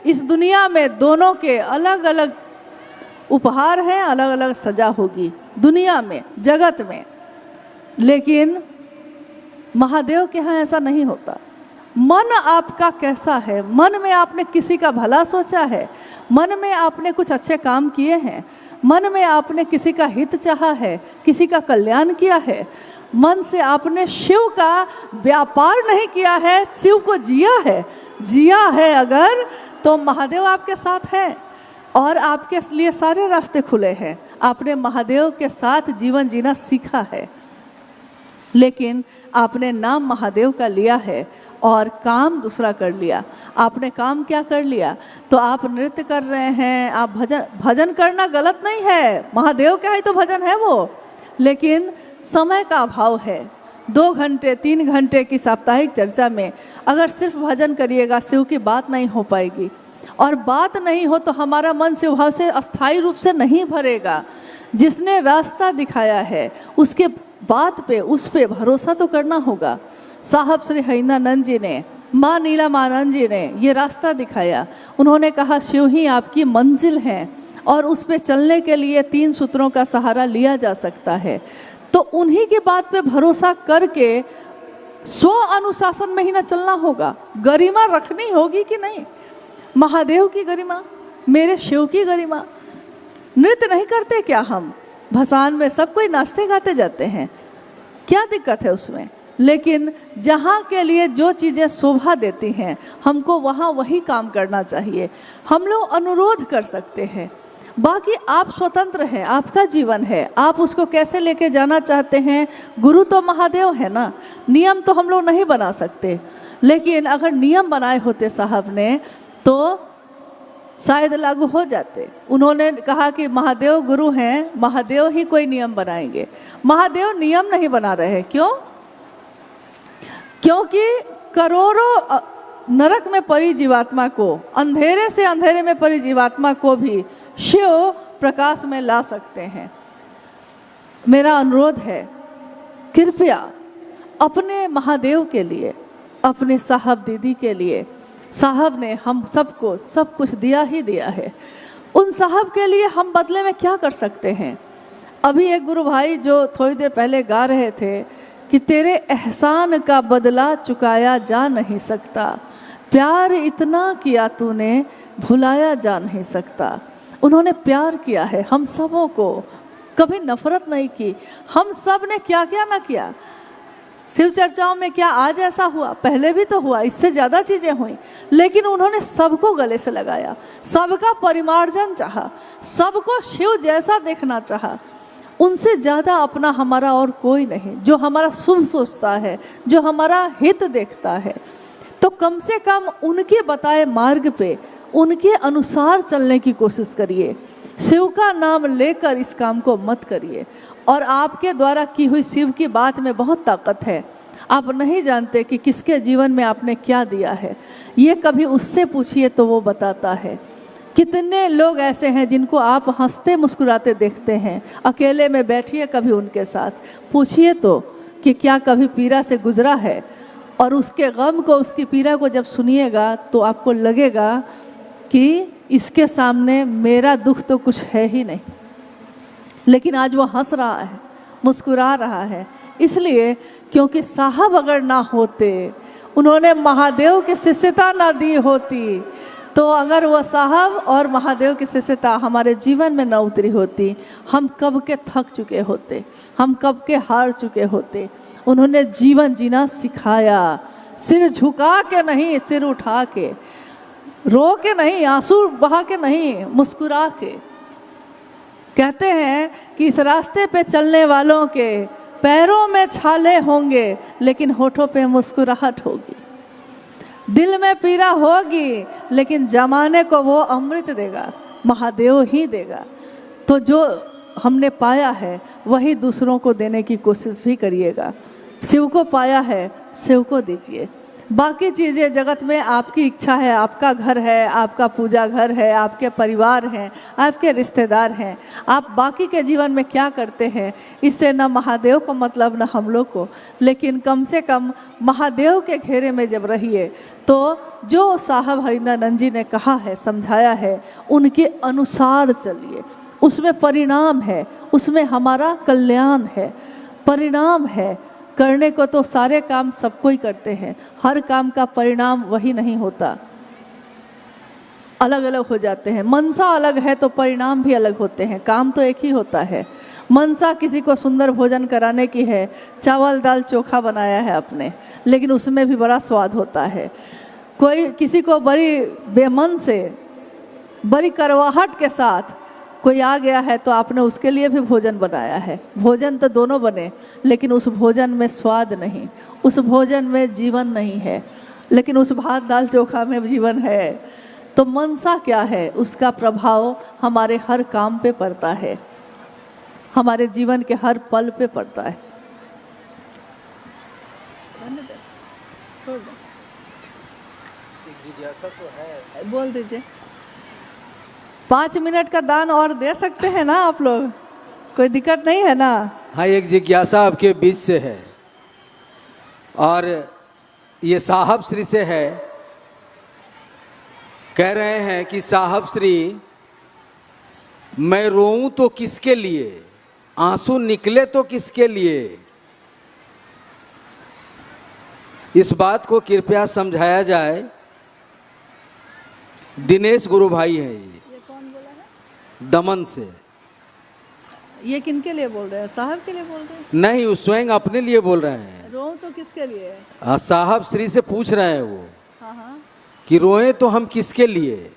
इस दुनिया में दोनों के अलग अलग उपहार हैं, अलग अलग सजा होगी दुनिया में, जगत में, लेकिन महादेव के यहाँ ऐसा नहीं होता। मन आपका कैसा है? मन में आपने किसी का भला सोचा है? मन में आपने कुछ अच्छे काम किए हैं? मन में आपने किसी का हित चाहा है, किसी का कल्याण किया है? मन से आपने शिव का व्यापार नहीं किया है, शिव को जिया है अगर, तो महादेव आपके साथ है और आपके लिए सारे रास्ते खुले हैं। आपने महादेव के साथ जीवन जीना सीखा है, लेकिन आपने नाम महादेव का लिया है और काम दूसरा कर लिया। आपने काम क्या कर लिया? तो आप नृत्य कर रहे हैं, आप भजन करना गलत नहीं है, महादेव का ही तो भजन है वो, लेकिन समय का अभाव है। 2 घंटे 3 घंटे की साप्ताहिक चर्चा में अगर सिर्फ भजन करिएगा, शिव की बात नहीं हो पाएगी, और बात नहीं हो तो हमारा मन शिव भाव से अस्थायी रूप से नहीं भरेगा। जिसने रास्ता दिखाया है उसके बात पे, उस पे भरोसा तो करना होगा। साहब श्री हरिनानंद जी ने, माँ नीलमानंद जी ने ये रास्ता दिखाया। उन्होंने कहा शिव ही आपकी मंजिल है और उस पे चलने के लिए 3 सूत्रों का सहारा लिया जा सकता है। तो उन्हीं की बात पे भरोसा करके स्व अनुशासन में ही ना चलना होगा। गरिमा रखनी होगी कि नहीं? महादेव की गरिमा, मेरे शिव की गरिमा। नृत्य नहीं करते क्या हम? भसान में सब कोई नाचते गाते जाते हैं, क्या दिक्कत है उसमें? लेकिन जहाँ के लिए जो चीज़ें शोभा देती हैं हमको वहाँ वही काम करना चाहिए। हम लोग अनुरोध कर सकते हैं, बाकी आप स्वतंत्र हैं, आपका जीवन है, आप उसको कैसे लेके जाना चाहते हैं। गुरु तो महादेव है ना, नियम तो हम लोग नहीं बना सकते, लेकिन अगर नियम बनाए होते साहब ने तो शायद लागू हो जाते। उन्होंने कहा कि महादेव गुरु हैं, महादेव ही कोई नियम बनाएंगे। महादेव नियम नहीं बना रहे हैं, क्यों? क्योंकि करोड़ों नरक में पड़ी जीवात्मा को, अंधेरे से अंधेरे में पड़ी जीवात्मा को भी शिव प्रकाश में ला सकते हैं। मेरा अनुरोध है, कृपया अपने महादेव के लिए, अपने साहब दीदी के लिए, साहब ने हम सबको सब कुछ दिया ही दिया है, उन साहब के लिए हम बदले में क्या कर सकते हैं। अभी एक गुरु भाई जो थोड़ी देर पहले गा रहे थे कि तेरे एहसान का बदला चुकाया जा नहीं सकता, प्यार इतना किया तूने भुलाया जा नहीं सकता। उन्होंने प्यार किया है हम सबों को, कभी नफरत नहीं की। हम सब ने क्या क्या ना किया। शिव चर्चाओं में क्या आज ऐसा हुआ? पहले भी तो हुआ, इससे ज़्यादा चीज़ें हुई, लेकिन उन्होंने सबको गले से लगाया, सबका परिमार्जन चाहा, सबको शिव जैसा देखना चाहा। उनसे ज़्यादा अपना हमारा और कोई नहीं, जो हमारा शुभ सोचता है, जो हमारा हित देखता है। तो कम से कम उनके बताए मार्ग पे, उनके अनुसार चलने की कोशिश करिए। शिव का नाम लेकर इस काम को मत करिए। और आपके द्वारा की हुई शिव की बात में बहुत ताकत है। आप नहीं जानते कि किसके जीवन में आपने क्या दिया है, ये कभी उससे पूछिए तो वो बताता है। कितने लोग ऐसे हैं जिनको आप हंसते मुस्कुराते देखते हैं, अकेले में बैठिए कभी उनके साथ, पूछिए तो कि क्या कभी पीड़ा से गुजरा है। और उसके गम को, उसकी पीड़ा को जब सुनिएगा तो आपको लगेगा कि इसके सामने मेरा दुख तो कुछ है ही नहीं, लेकिन आज वो हंस रहा है, मुस्कुरा रहा है, इसलिए क्योंकि साहब अगर ना होते, उन्होंने महादेव की शिष्यता ना दी होती, तो अगर वो साहब और महादेव की शिष्यता हमारे जीवन में ना उतरी होती, हम कब के थक चुके होते, हम कब के हार चुके होते। उन्होंने जीवन जीना सिखाया, सिर झुका के नहीं, सिर उठा के, रो के नहीं, आंसू बहा के नहीं, मुस्कुरा के। कहते हैं कि इस रास्ते पे चलने वालों के पैरों में छाले होंगे, लेकिन होठों पे मुस्कुराहट होगी। दिल में पीड़ा होगी, लेकिन जमाने को वो अमृत देगा, महादेव ही देगा। तो जो हमने पाया है वही दूसरों को देने की कोशिश भी करिएगा। शिव को पाया है, शिव को दीजिए। बाकी चीज़ें जगत में आपकी इच्छा है, आपका घर है, आपका पूजा घर है, आपके परिवार हैं, आपके रिश्तेदार हैं, आप बाकी के जीवन में क्या करते हैं, इससे न महादेव को मतलब न हम लोग को। लेकिन कम से कम महादेव के घेरे में जब रहिए तो जो साहब हरिंद्रानंद जी ने कहा है, समझाया है, उनके अनुसार चलिए। उसमें परिणाम है, उसमें हमारा कल्याण है, परिणाम है। करने को तो सारे काम सबको ही करते हैं, हर काम का परिणाम वही नहीं होता, अलग अलग हो जाते हैं। मनसा अलग है तो परिणाम भी अलग होते हैं, काम तो एक ही होता है। मनसा किसी को सुंदर भोजन कराने की है, चावल दाल चोखा बनाया है आपने, लेकिन उसमें भी बड़ा स्वाद होता है। कोई किसी को बड़ी बेमन से, बड़ी करवाहट के साथ कोई आ गया है तो आपने उसके लिए भी भोजन बनाया है। भोजन तो दोनों बने, लेकिन उस भोजन में स्वाद नहीं, उस भोजन में जीवन नहीं है, लेकिन उस भात दाल चोखा में जीवन है। तो मनसा क्या है, उसका प्रभाव हमारे हर काम पे पड़ता है, हमारे जीवन के हर पल पे पड़ता है। जिज्ञासा तो है, बोल दीजिए। 5 मिनट का दान और दे सकते हैं ना आप लोग, कोई दिक्कत नहीं है ना? हाँ, एक जिज्ञासा आपके बीच से है और ये साहब श्री से है। कह रहे हैं कि साहब श्री, मैं रोऊं तो किसके लिए, आंसू निकले तो किसके लिए। इस बात को कृपया समझाया जाए। दिनेश गुरु भाई हैं ये कौन बोला है? दमन से। ये किनके लिए बोल रहे हैं? साहब के लिए बोल रहे हैं? नहीं, वो स्वयं अपने लिए बोल रहे हैं। रो तो किस किसके लिए? साहब श्री से पूछ रहे हैं वो हाँ हाँ। कि रोए तो हम किसके लिए,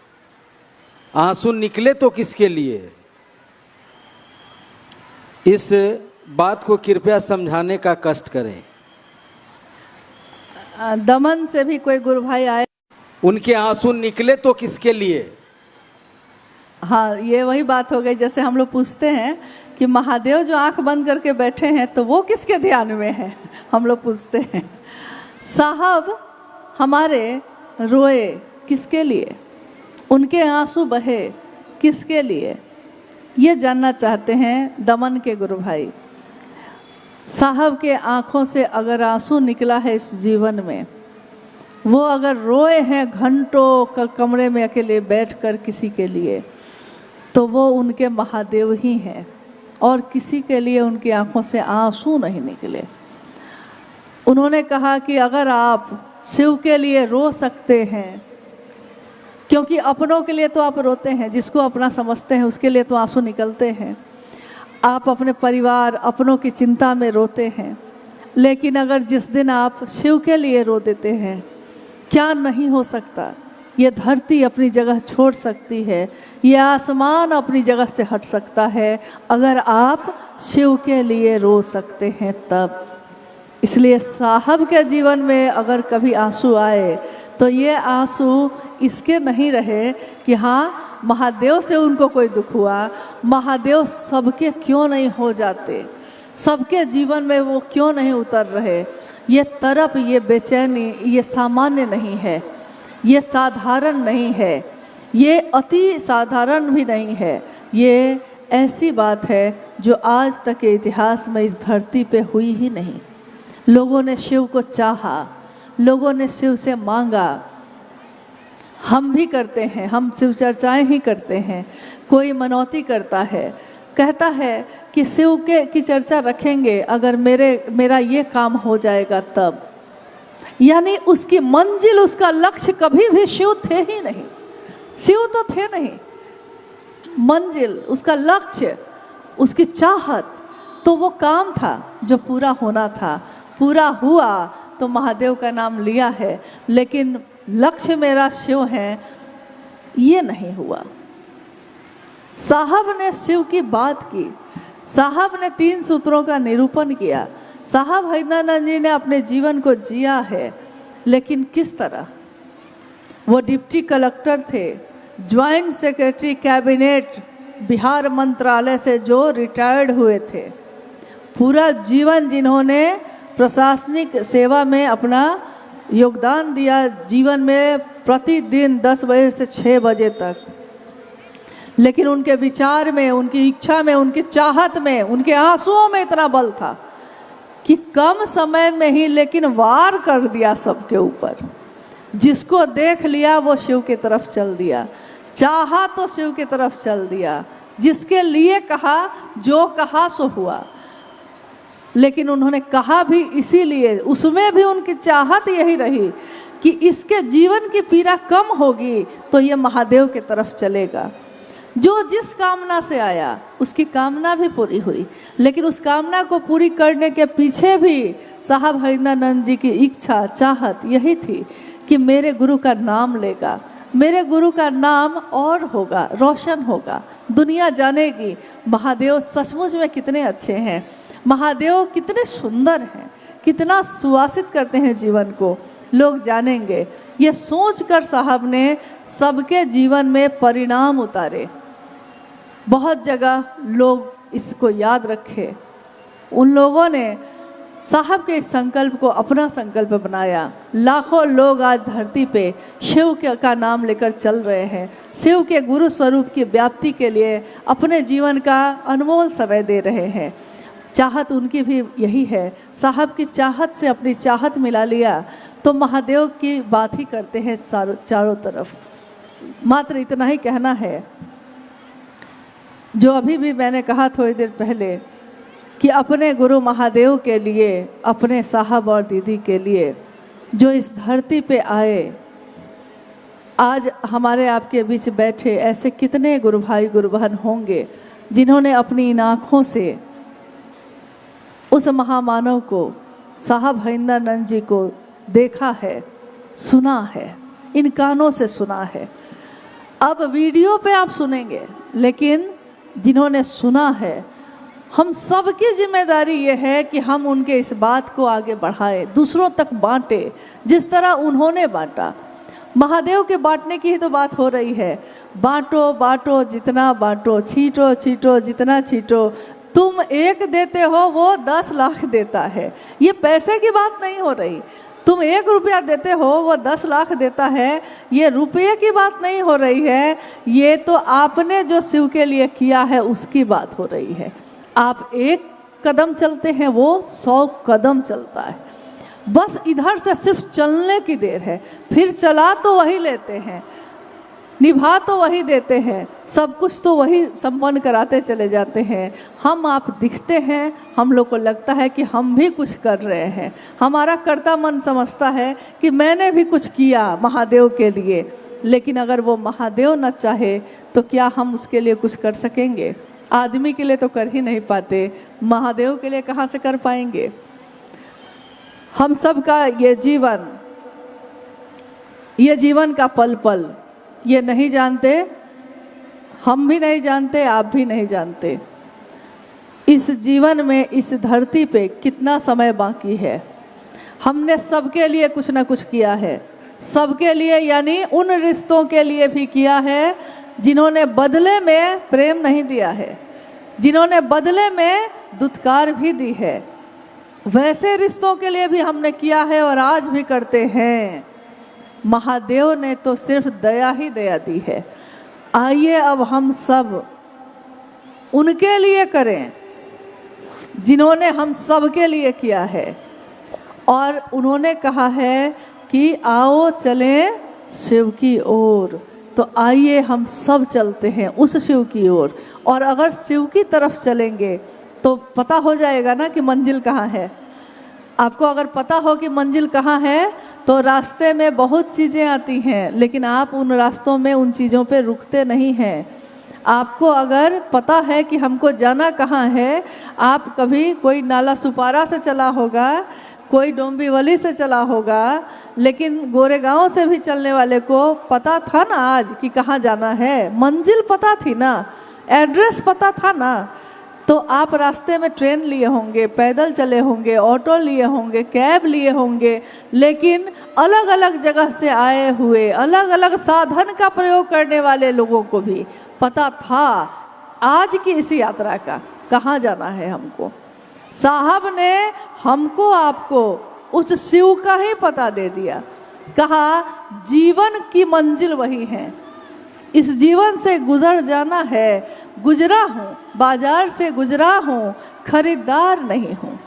आंसू निकले तो किसके लिए। इस बात को कृपया समझाने का कष्ट करें। दमन से भी कोई गुरु भाई आए, उनके आंसू निकले तो किसके लिए। हाँ, ये वही बात हो गई जैसे हम लोग पूछते हैं कि महादेव जो आंख बंद करके बैठे हैं तो वो किसके ध्यान में है, हम लोग पूछते हैं। साहब हमारे रोए किसके लिए, उनके आंसू बहे किसके लिए, ये जानना चाहते हैं दमन के गुरु भाई। साहब के आंखों से अगर आंसू निकला है इस जीवन में, वो अगर रोए हैं घंटों कमरे में अकेले बैठकर किसी के लिए, तो वो उनके महादेव ही हैं और किसी के लिए उनकी आंखों से आंसू नहीं निकले। उन्होंने कहा कि अगर आप शिव के लिए रो सकते हैं, क्योंकि अपनों के लिए तो आप रोते हैं, जिसको अपना समझते हैं उसके लिए तो आंसू निकलते हैं, आप अपने परिवार अपनों की चिंता में रोते हैं, लेकिन अगर जिस दिन आप शिव के लिए रो देते हैं, क्या नहीं हो सकता। ये धरती अपनी जगह छोड़ सकती है, ये आसमान अपनी जगह से हट सकता है, अगर आप शिव के लिए रो सकते हैं तब। इसलिए साहब के जीवन में अगर कभी आंसू आए तो ये आंसू इसके नहीं रहे कि हाँ महादेव से उनको कोई दुख हुआ, महादेव सबके क्यों नहीं हो जाते, सबके जीवन में वो क्यों नहीं उतर रहे। ये तरफ, ये बेचैनी, ये सामान्य नहीं है, ये साधारण नहीं है, ये अति साधारण भी नहीं है, ये ऐसी बात है जो आज तक के इतिहास में इस धरती पे हुई ही नहीं। लोगों ने शिव को चाहा, लोगों ने शिव से मांगा, हम भी करते हैं, हम शिव चर्चाएं ही करते हैं। कोई मनौती करता है, कहता है कि शिव के की चर्चा रखेंगे अगर मेरा ये काम हो जाएगा तब। यानी उसकी मंजिल, उसका लक्ष्य कभी भी शिव थे ही नहीं, शिव तो थे नहीं, मंजिल, उसका लक्ष्य, उसकी चाहत तो वो काम था जो पूरा होना था। पूरा हुआ तो महादेव का नाम लिया है, लेकिन लक्ष्य मेरा शिव है, ये नहीं हुआ। साहब ने शिव की बात की, साहब ने 3 सूत्रों का निरूपण किया, साहब हरिनानंद जी ने अपने जीवन को जिया है, लेकिन किस तरह। वो डिप्टी कलेक्टर थे, ज्वाइंट सेक्रेटरी कैबिनेट बिहार मंत्रालय से जो रिटायर्ड हुए थे, पूरा जीवन जिन्होंने प्रशासनिक सेवा में अपना योगदान दिया, जीवन में प्रतिदिन 10 बजे से 6 बजे तक, लेकिन उनके विचार में, उनकी इच्छा में, उनकी चाहत में, उनके आंसुओं में इतना बल था कि कम समय में ही लेकिन वार कर दिया सबके ऊपर। जिसको देख लिया वो शिव की तरफ चल दिया, चाहा तो शिव की तरफ चल दिया, जिसके लिए कहा, जो कहा सो हुआ। लेकिन उन्होंने कहा भी इसीलिए, उसमें भी उनकी चाहत यही रही कि इसके जीवन की पीड़ा कम होगी तो ये महादेव की तरफ चलेगा। जो जिस कामना से आया उसकी कामना भी पूरी हुई, लेकिन उस कामना को पूरी करने के पीछे भी साहब हरिनानंद जी की इच्छा, चाहत यही थी कि मेरे गुरु का नाम लेगा, मेरे गुरु का नाम और होगा, रोशन होगा, दुनिया जानेगी महादेव सचमुच में कितने अच्छे हैं, महादेव कितने सुंदर हैं, कितना सुवासित करते हैं जीवन को, लोग जानेंगे। ये सोचकर साहब ने सबके जीवन में परिणाम उतारे। बहुत जगह लोग इसको याद रखे, उन लोगों ने साहब के इस संकल्प को अपना संकल्प बनाया। लाखों लोग आज धरती पे शिव का नाम लेकर चल रहे हैं, शिव के गुरु स्वरूप की व्याप्ति के लिए अपने जीवन का अनमोल समय दे रहे हैं। चाहत उनकी भी यही है, साहब की चाहत से अपनी चाहत मिला लिया तो महादेव की बात ही करते हैं चारों तरफ। मात्र इतना ही कहना है, जो अभी भी मैंने कहा थोड़ी देर पहले कि अपने गुरु महादेव के लिए, अपने साहब और दीदी के लिए जो इस धरती पे आए, आज हमारे आपके बीच बैठे ऐसे कितने गुरु भाई गुरु बहन होंगे जिन्होंने अपनी इन आँखों से उस महामानव को, साहब हरिंदरानंद जी को देखा है, सुना है, इन कानों से सुना है। अब वीडियो पे आप सुनेंगे, लेकिन जिन्होंने सुना है, हम सबकी जिम्मेदारी ये है कि हम उनके इस बात को आगे बढ़ाएं, दूसरों तक बांटे, जिस तरह उन्होंने बांटा। महादेव के बांटने की ही तो बात हो रही है। बांटो बांटो जितना बांटो, छींटो छींटो जितना छींटो। तुम एक देते हो, वो 10 लाख देता है। ये पैसे की बात नहीं हो रही। तुम 1 रुपया देते हो, वो 10 लाख देता है। ये रुपये की बात नहीं हो रही है, ये तो आपने जो शिव के लिए किया है उसकी बात हो रही है। आप 1 कदम चलते हैं, वो 100 कदम चलता है। बस इधर से सिर्फ चलने की देर है। फिर चला तो वही लेते हैं, निभा तो वही देते हैं, सब कुछ तो वही संपन्न कराते चले जाते हैं। हम आप दिखते हैं, हम लोग को लगता है कि हम भी कुछ कर रहे हैं। हमारा कर्ता मन समझता है कि मैंने भी कुछ किया महादेव के लिए। लेकिन अगर वो महादेव न चाहे तो क्या हम उसके लिए कुछ कर सकेंगे? आदमी के लिए तो कर ही नहीं पाते, महादेव के लिए कहाँ से कर पाएंगे? हम सब का ये जीवन का पल पल ये नहीं जानते, हम भी नहीं जानते, आप भी नहीं जानते। इस जीवन में, इस धरती पे कितना समय बाकी है। हमने सबके लिए कुछ ना कुछ किया है, सबके लिए, यानी उन रिश्तों के लिए भी किया है जिन्होंने बदले में प्रेम नहीं दिया है, जिन्होंने बदले में दुत्कार भी दी है। वैसे रिश्तों के लिए भी हमने किया है और आज भी करते हैं। महादेव ने तो सिर्फ दया ही दया दी है। आइए अब हम सब उनके लिए करें जिन्होंने हम सब के लिए किया है। और उन्होंने कहा है कि आओ चलें शिव की ओर। तो आइए हम सब चलते हैं उस शिव की ओर। और अगर शिव की तरफ चलेंगे तो पता हो जाएगा ना कि मंजिल कहाँ है। आपको अगर पता हो कि मंजिल कहाँ है तो रास्ते में बहुत चीज़ें आती हैं, लेकिन आप उन रास्तों में उन चीज़ों पे रुकते नहीं हैं। आपको अगर पता है कि हमको जाना कहाँ है, आप कभी कोई नाला सुपारा से चला होगा, कोई डोंबिवली से चला होगा, लेकिन गोरेगांव से भी चलने वाले को पता था ना आज कि कहाँ जाना है। मंजिल पता थी ना, एड्रेस पता था ना। तो आप रास्ते में ट्रेन लिए होंगे, पैदल चले होंगे, ऑटो लिए होंगे, कैब लिए होंगे, लेकिन अलग अलग जगह से आए हुए, अलग अलग साधन का प्रयोग करने वाले लोगों को भी पता था आज की इस यात्रा का कहाँ जाना है हमको। साहब ने हमको आपको उस शिव का ही पता दे दिया। कहा जीवन की मंजिल वही है, इस जीवन से गुजर जाना है। गुजरा हूँ, बाजार से गुजरा हूँ, खरीदार नहीं हूँ।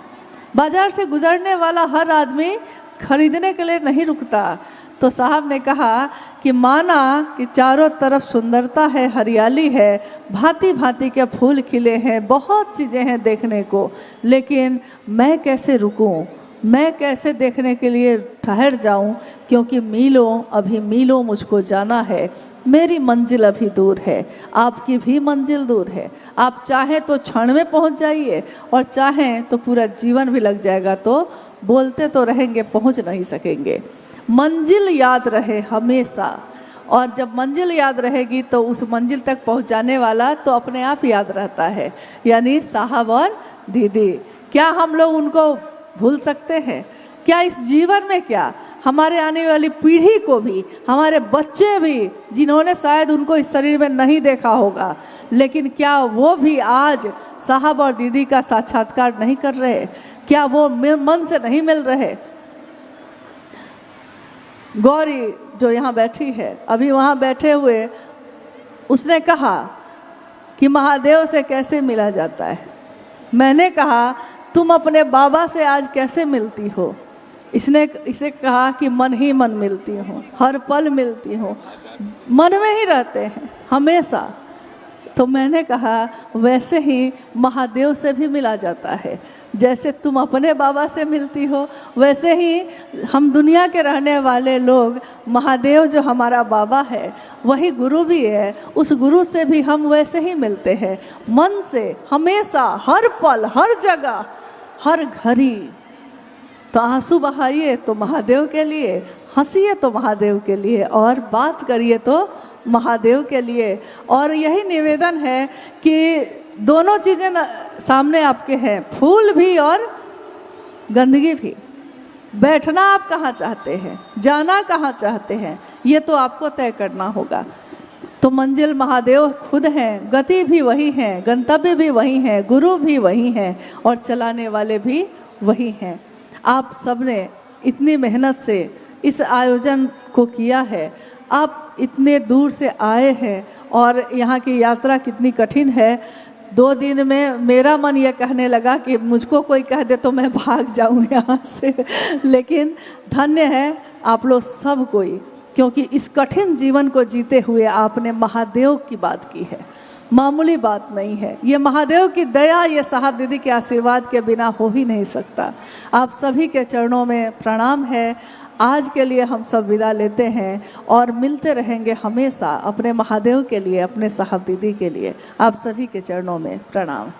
बाजार से गुजरने वाला हर आदमी खरीदने के लिए नहीं रुकता। तो साहब ने कहा कि माना कि चारों तरफ सुंदरता है, हरियाली है, भांति भांति के फूल खिले हैं, बहुत चीज़ें हैं देखने को, लेकिन मैं कैसे रुकूं, मैं कैसे देखने के लिए ठहर जाऊं, क्योंकि मीलों, अभी मीलों मुझको जाना है। मेरी मंजिल अभी दूर है, आपकी भी मंजिल दूर है। आप चाहें तो क्षण में पहुंच जाइए और चाहें तो पूरा जीवन भी लग जाएगा, तो बोलते तो रहेंगे, पहुंच नहीं सकेंगे। मंजिल याद रहे हमेशा, और जब मंजिल याद रहेगी तो उस मंजिल तक पहुंचाने वाला तो अपने आप याद रहता है, यानी साहब और दीदी। क्या हम लोग उनको भूल सकते हैं? क्या इस जीवन में, क्या हमारे आने वाली पीढ़ी को भी, हमारे बच्चे भी, जिन्होंने शायद उनको इस शरीर में नहीं देखा होगा, लेकिन क्या वो भी आज साहब और दीदी का साक्षात्कार नहीं कर रहे? क्या वो मन से नहीं मिल रहे? गौरी जो यहाँ बैठी है, अभी वहाँ बैठे हुए, उसने कहा कि महादेव से कैसे मिला जाता है। मैंने कहा तुम अपने बाबा से आज कैसे मिलती हो? इसे कहा कि मन ही मन मिलती हूँ, हर पल मिलती हूँ, मन में ही रहते हैं हमेशा। तो मैंने कहा वैसे ही महादेव से भी मिला जाता है। जैसे तुम अपने बाबा से मिलती हो, वैसे ही हम दुनिया के रहने वाले लोग, महादेव जो हमारा बाबा है वही गुरु भी है, उस गुरु से भी हम वैसे ही मिलते हैं, मन से, हमेशा, हर पल, हर जगह, हर घड़ी। तो आंसू बहाइए तो महादेव के लिए, हंसिए तो महादेव के लिए, और बात करिए तो महादेव के लिए। और यही निवेदन है कि दोनों चीज़ें सामने आपके हैं, फूल भी और गंदगी भी। बैठना आप कहाँ चाहते हैं, जाना कहाँ चाहते हैं, ये तो आपको तय करना होगा। तो मंजिल महादेव खुद हैं, गति भी वही हैं, गंतव्य भी वही हैं, गुरु भी वही हैं, और चलाने वाले भी वही हैं। आप सबने इतनी मेहनत से इस आयोजन को किया है, आप इतने दूर से आए हैं, और यहाँ की यात्रा कितनी कठिन है। 2 दिन में मेरा मन ये कहने लगा कि मुझको कोई कह दे तो मैं भाग जाऊँ यहाँ से, लेकिन धन्य है आप लोग सब कोई, क्योंकि इस कठिन जीवन को जीते हुए आपने महादेव की बात की है, मामूली बात नहीं है। ये महादेव की दया, ये साहब दीदी के आशीर्वाद के बिना हो ही नहीं सकता। आप सभी के चरणों में प्रणाम है। आज के लिए हम सब विदा लेते हैं और मिलते रहेंगे हमेशा अपने महादेव के लिए, अपने साहब दीदी के लिए। आप सभी के चरणों में प्रणाम।